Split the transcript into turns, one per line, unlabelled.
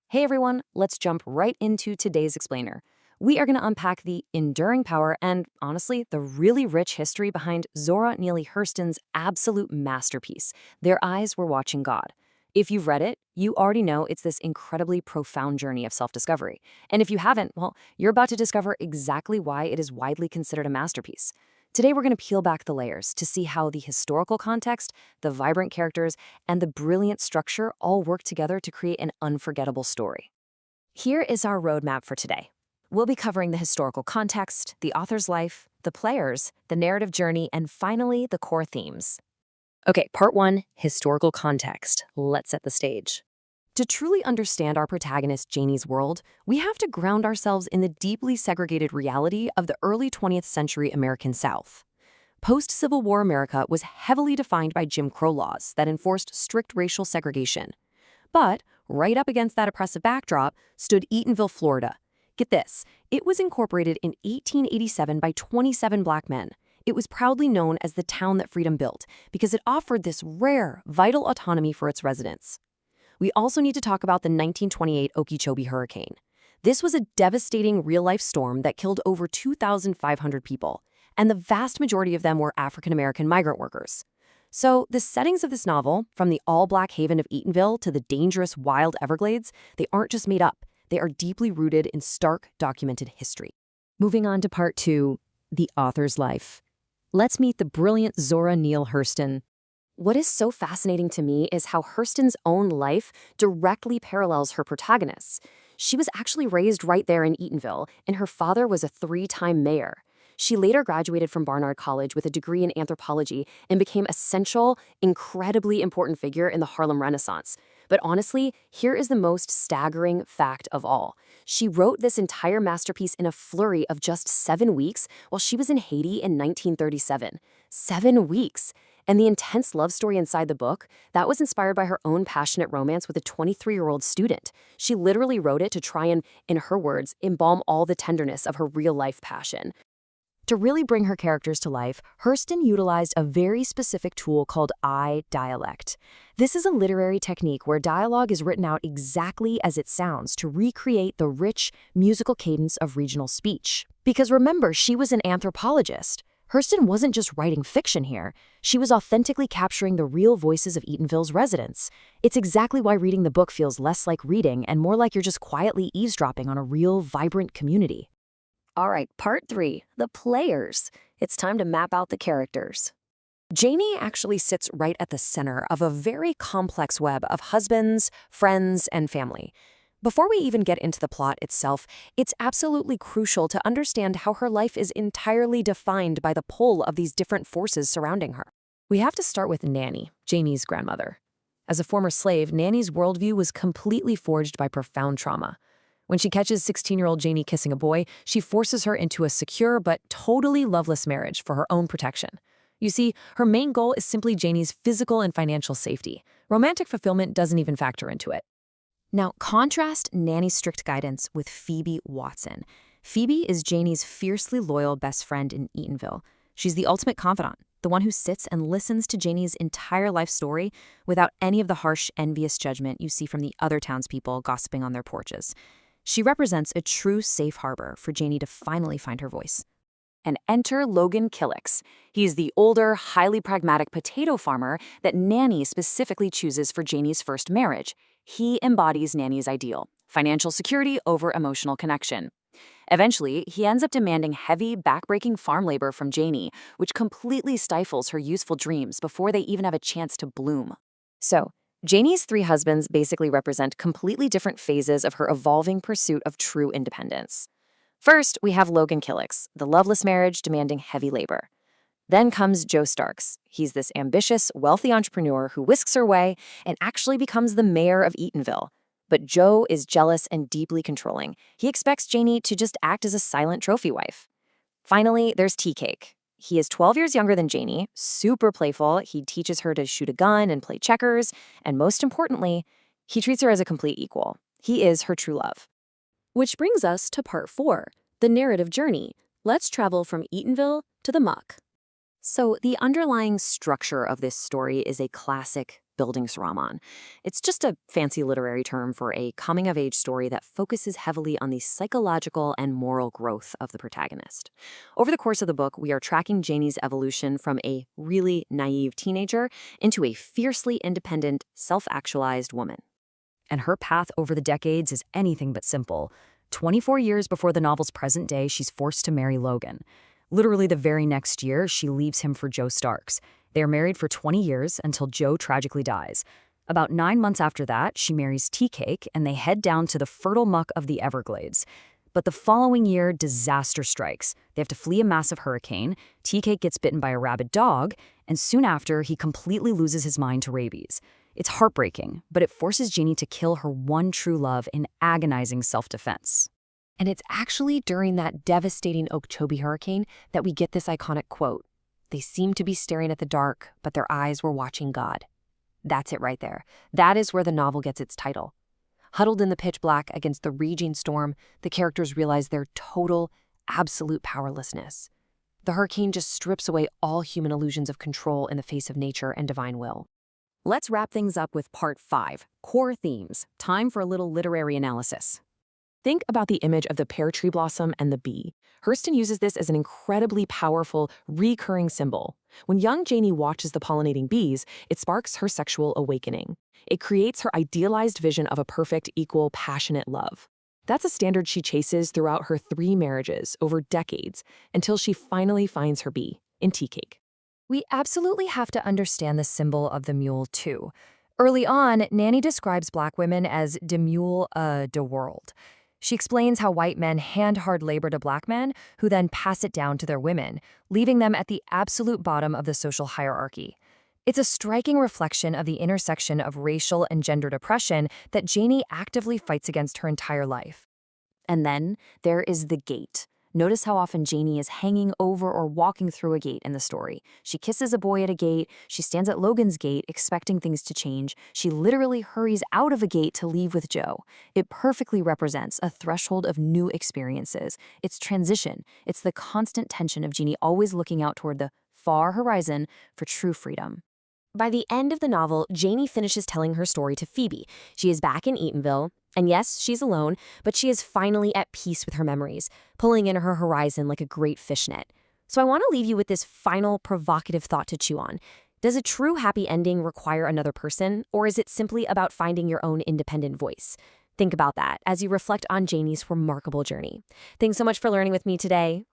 Hey everyone, let's jump right into today's explainer. We are going to unpack the enduring power and, honestly, the really rich history behind Zora Neale Hurston's absolute masterpiece, Their Eyes Were Watching God. If you've read it, you already know it's this incredibly profound journey of self-discovery. And if you haven't, well, you're about to discover exactly why it is widely considered a masterpiece. Today, we're going to peel back the layers to see how the historical context, the vibrant characters, and the brilliant structure all work together to create an unforgettable story. Here is our roadmap for today. We'll be covering the historical context, the author's life, the players, the narrative journey, and finally, the core themes. Okay, part one, historical context. Let's set the stage. To truly understand our protagonist Janie's world, we have to ground ourselves in the deeply segregated reality of the early 20th century American South. Post-Civil War America was heavily defined by Jim Crow laws that enforced strict racial segregation. But right up against that oppressive backdrop stood Eatonville, Florida. Get this, it was incorporated in 1887 by 27 black men. It was proudly known as the town that freedom built because it offered this rare, vital autonomy for its residents. We also need to talk about the 1928 Okeechobee hurricane. This was a devastating real-life storm that killed over 2,500 people, and the vast majority of them were African-American migrant workers. So the settings of this novel, from the all-black haven of Eatonville to the dangerous wild Everglades, they aren't just made up. They are deeply rooted in stark, documented history. Moving on to part two, the author's life. Let's meet the brilliant Zora Neale Hurston. What is so fascinating to me is how Hurston's own life directly parallels her protagonist's. She was actually raised right there in Eatonville, and her father was a three-time mayor. She later graduated from Barnard College with a degree in anthropology and became a central, incredibly important figure in the Harlem Renaissance. But honestly, here is the most staggering fact of all. She wrote this entire masterpiece in a flurry of just 7 weeks while she was in Haiti in 1937. 7 weeks! And the intense love story inside the book, that was inspired by her own passionate romance with a 23-year-old student. She literally wrote it to try and, in her words, embalm all the tenderness of her real-life passion. To really bring her characters to life, Hurston utilized a very specific tool called I dialect. This is a literary technique where dialogue is written out exactly as it sounds to recreate the rich, musical cadence of regional speech. Because remember, she was an anthropologist. Hurston wasn't just writing fiction here. She was authentically capturing the real voices of Eatonville's residents. It's exactly why reading the book feels less like reading and more like you're just quietly eavesdropping on a real, vibrant community. All right, part three, the players. It's time to map out the characters. Janie actually sits right at the center of a very complex web of husbands, friends, and family. Before we even get into the plot itself, it's absolutely crucial to understand how her life is entirely defined by the pull of these different forces surrounding her. We have to start with Nanny, Janie's grandmother. As a former slave, Nanny's worldview was completely forged by profound trauma. When she catches 16-year-old Janie kissing a boy, she forces her into a secure but totally loveless marriage for her own protection. You see, her main goal is simply Janie's physical and financial safety. Romantic fulfillment doesn't even factor into it. Now, contrast Nanny's strict guidance with Phoebe Watson. Phoebe is Janie's fiercely loyal best friend in Eatonville. She's the ultimate confidant, the one who sits and listens to Janie's entire life story without any of the harsh, envious judgment you see from the other townspeople gossiping on their porches. She represents a true safe harbor for Janie to finally find her voice. And enter Logan Killix. He's the older, highly pragmatic potato farmer that Nanny specifically chooses for Janie's first marriage. He embodies Nanny's ideal, financial security over emotional connection. Eventually, he ends up demanding heavy, backbreaking farm labor from Janie, which completely stifles her youthful dreams before they even have a chance to bloom. So, Janie's three husbands basically represent completely different phases of her evolving pursuit of true independence. First, we have Logan Killix, the loveless marriage demanding heavy labor. Then comes Joe Starks. He's this ambitious, wealthy entrepreneur who whisks her way and actually becomes the mayor of Eatonville. But Joe is jealous and deeply controlling. He expects Janie to just act as a silent trophy wife. Finally, there's Tea-Cake. He is 12 years younger than Janie, super playful. He teaches her to shoot a gun and play checkers. And most importantly, he treats her as a complete equal. He is her true love. Which brings us to part four, the narrative journey. Let's travel from Eatonville to the muck. So the underlying structure of this story is a classic Bildungsroman. It's just a fancy literary term for a coming-of-age story that focuses heavily on the psychological and moral growth of the protagonist. Over the course of the book, we are tracking Janie's evolution from a really naive teenager into a fiercely independent, self-actualized woman.
And her path over the decades is anything but simple. 24 years before the novel's present day, she's forced to marry Logan. Literally the very next year, she leaves him for Joe Starks. They are married for 20 years until Joe tragically dies. About 9 months after that, she marries Tea Cake, and they head down to the fertile muck of the Everglades. But the following year, disaster strikes. They have to flee a massive hurricane, Tea Cake gets bitten by a rabid dog, and soon after, he completely loses his mind to rabies. It's heartbreaking, but it forces Janie to kill her one true love in agonizing self-defense.
And it's actually during that devastating Okeechobee hurricane that we get this iconic quote. They seemed to be staring at the dark, but their eyes were watching God. That's it right there. That is where the novel gets its title. Huddled in the pitch black against the raging storm, the characters realize their total, absolute powerlessness. The hurricane just strips away all human illusions of control in the face of nature and divine will.
Let's wrap things up with Part 5, Core Themes. Time for a little literary analysis.
Think about the image of the pear tree blossom and the bee. Hurtson uses this as an incredibly powerful, recurring symbol. When young Janie watches the pollinating bees, it sparks her sexual awakening. It creates her idealized vision of a perfect, equal, passionate love. That's a standard she chases throughout her 3 marriages over decades until she finally finds her bee in Tea Cake.
We absolutely have to understand the symbol of the mule, too. Early on, Nanny describes Black women as de mule de world. She explains how white men hand-hard labor to Black men, who then pass it down to their women, leaving them at the absolute bottom of the social hierarchy. It's a striking reflection of the intersection of racial and gendered oppression that Janie actively fights against her entire life.
And then there is the gate. Notice how often Janie is hanging over or walking through a gate in the story. She kisses a boy at a gate, she stands at Logan's gate expecting things to change, she literally hurries out of a gate to leave with Joe. It perfectly represents a threshold of new experiences. It's transition. It's the constant tension of Janie always looking out toward the far horizon for true freedom.
By the end of the novel, Janie finishes telling her story to Phoebe. She is back in Eatonville, and yes, she's alone, but she is finally at peace with her memories, pulling in her horizon like a great fishnet. So I want to leave you with this final provocative thought to chew on. Does a true happy ending require another person, or is it simply about finding your own independent voice? Think about that as you reflect on Janie's remarkable journey. Thanks so much for learning with me today.